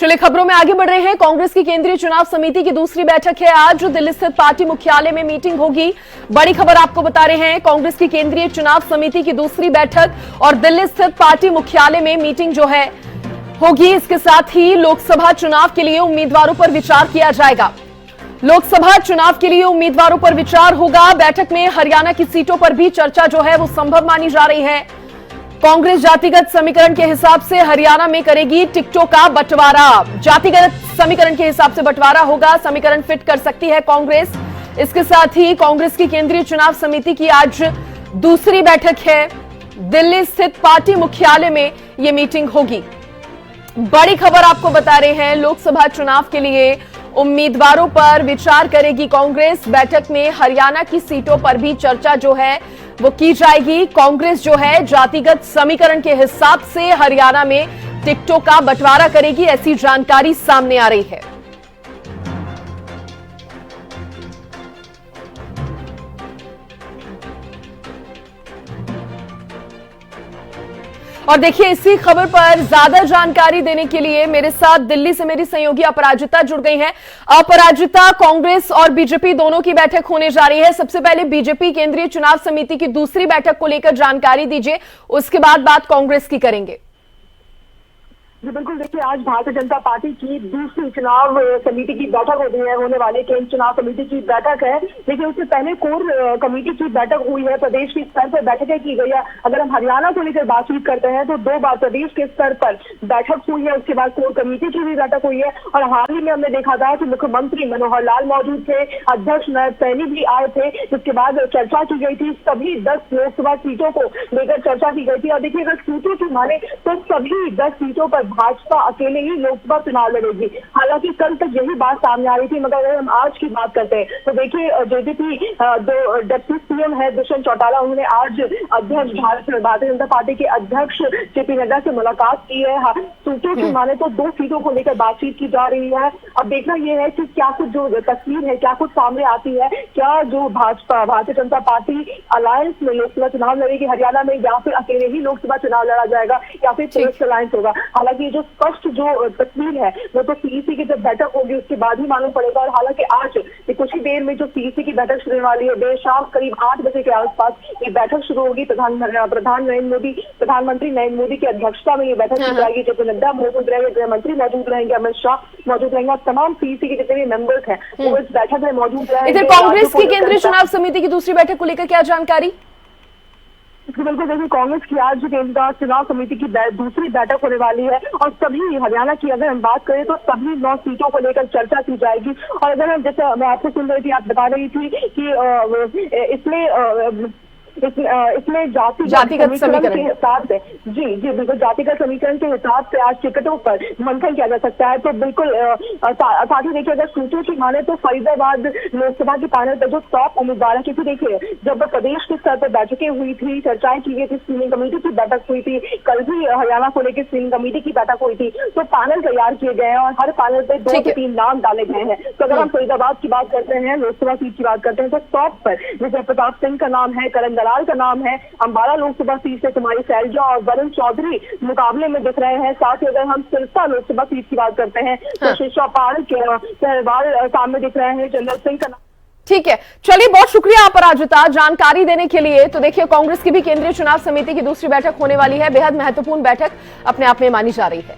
चलिए खबरों में आगे बढ़ रहे हैं। कांग्रेस की केंद्रीय चुनाव समिति की दूसरी बैठक है आज। दिल्ली स्थित पार्टी मुख्यालय में मीटिंग होगी। बड़ी खबर आपको बता रहे हैं, कांग्रेस की केंद्रीय चुनाव समिति की दूसरी बैठक और दिल्ली स्थित पार्टी मुख्यालय में मीटिंग जो है होगी। इसके साथ ही लोकसभा चुनाव के लिए उम्मीदवारों पर विचार किया जाएगा। लोकसभा चुनाव के लिए उम्मीदवारों पर विचार होगा। बैठक में हरियाणा की सीटों पर भी चर्चा जो है वो संभव मानी जा रही है। कांग्रेस जातिगत समीकरण के हिसाब से हरियाणा में करेगी टिकटों का बंटवारा। जातिगत समीकरण के हिसाब से बंटवारा होगा, समीकरण फिट कर सकती है कांग्रेस। इसके साथ ही कांग्रेस की केंद्रीय चुनाव समिति की आज दूसरी बैठक है। दिल्ली स्थित पार्टी मुख्यालय में यह मीटिंग होगी। बड़ी खबर आपको बता रहे हैं, लोकसभा चुनाव के लिए उम्मीदवारों पर विचार करेगी कांग्रेस। बैठक में हरियाणा की सीटों पर भी चर्चा जो है वो की जाएगी। कांग्रेस जो है जातिगत समीकरण के हिसाब से हरियाणा में टिकटों का बंटवारा करेगी, ऐसी जानकारी सामने आ रही है। और देखिए, इसी खबर पर ज्यादा जानकारी देने के लिए मेरे साथ दिल्ली से मेरी सहयोगी अपराजिता जुड़ गई हैं। अपराजिता, कांग्रेस और बीजेपी दोनों की बैठक होने जा रही है। सबसे पहले बीजेपी केंद्रीय चुनाव समिति की दूसरी बैठक को लेकर जानकारी दीजिए, उसके बाद बात कांग्रेस की करेंगे। जी बिल्कुल, देखिए आज भारतीय जनता पार्टी की दूसरी चुनाव समिति की बैठक होने वाली केंद्रीय चुनाव समिति की बैठक है। लेकिन उससे पहले कोर कमेटी की बैठक हुई है, प्रदेश के स्तर पर बैठकें की गई है। अगर हम हरियाणा को लेकर बातचीत करते हैं तो 2 बार प्रदेश के स्तर पर बैठक हुई है, उसके बाद कोर कमेटी की भी बैठक हुई है। और हाल ही में हमने देखा था कि मुख्यमंत्री मनोहर लाल मौजूद थे, अध्यक्ष नायब सैनी भी आए थे, जिसके बाद चर्चा की गई थी। सभी 10 लोकसभा सीटों को लेकर चर्चा की गई थी। और देखिए, अगर सीटों की माने तो सभी 10 सीटों पर भाजपा अकेले ही लोकसभा चुनाव लड़ेगी। हालांकि कल तक यही बात सामने आ रही थी, मगर अगर हम आज की बात करते हैं तो देखिए, जेजेपी जो डिप्टी सीएम है दुष्यंत चौटाला, उन्होंने आज अध्यक्ष भारतीय जनता पार्टी के अध्यक्ष जेपी नड्डा से मुलाकात की है। सूत्रों की माने तो 2 सीटों को लेकर बातचीत की जा रही है। अब देखना यह है कि क्या कुछ जो तस्वीर है, क्या कुछ सामने आती है। क्या जो भाजपा भारतीय जनता पार्टी अलायंस में लोकसभा चुनाव लड़ेगी हरियाणा में, या फिर अकेले ही लोकसभा चुनाव लड़ा जाएगा, या फिर पुलिस अलायंस होगा। हालांकि जो स्पष्ट जो तस्वीर है वो तो सीईसी की जब बैठक होगी उसके बाद ही मालूम पड़ेगा। और हालांकि आज कुछ ही देर में जो सीईसी की बैठक शुरू होने वाली है, देर शाम करीब 8 बजे के आसपास ये बैठक शुरू होगी। प्रधानमंत्री नरेंद्र मोदी की अध्यक्षता में ये बैठक की जाएगी। जेपी नड्डा मौजूद रहेंगे, गृह मंत्री मौजूद रहेंगे, अमित शाह मौजूद रहेंगे, तमाम सीईसी के जितने भी मेंबर्स हैं वो इस बैठक में मौजूद रहेंगे। इधर कांग्रेस की केंद्रीय चुनाव समिति की दूसरी बैठक को लेकर क्या जानकारी? बिल्कुल, देखिए कांग्रेस की आज जो केंद्रीय चुनाव समिति की दूसरी बैठक होने वाली है और सभी हरियाणा की अगर हम बात करें तो सभी 9 सीटों को लेकर चर्चा की जाएगी। और अगर हम, जैसे मैं आपको सुन रही थी, आप बता रही थी कि इसमें जातिगत समीकरण के हिसाब से जी बिल्कुल जातिगत समीकरण के हिसाब से आज टिकटों पर मंथन किया जा सकता है। तो बिल्कुल साथ ही देखिए, अगर सूत्रों की माने तो फरीदाबाद लोकसभा के पैनल पर जो टॉप उम्मीदवार है, क्योंकि देखिए जब प्रदेश के स्तर पर बैठकें हुई थी, चर्चाएं की गई थी, स्क्रीनिंग कमेटी की बैठक हुई थी, कल भी हरियाणा को लेकर स्क्रीनिंग कमेटी की बैठक हुई थी, तो पैनल तैयार किए गए हैं और हर पैनल पे 2 से 3 नाम डाले गए हैं। तो अगर हम फरीदाबाद की बात करते हैं, लोकसभा सीट की बात करते हैं, तो टॉप पर विजय प्रताप सिंह का नाम है, करण दलाल का नाम है, अंबाला लोकसभा सीट से कुमारी सैलजा और वरुण चौधरी मुकाबले में दिख रहे हैं। साथ ही अगर हम सिरसा लोकसभा सीट की बात करते हैं तो शिशापाल सहवाल सामने दिख रहे हैं, जनरल सिंह का नाम। ठीक है, चलिए बहुत शुक्रिया अपराजिता जानकारी देने के लिए। तो देखिए, कांग्रेस की भी केंद्रीय चुनाव समिति की दूसरी बैठक होने वाली है। बेहद महत्वपूर्ण बैठक अपने आप में मानी जा रही है।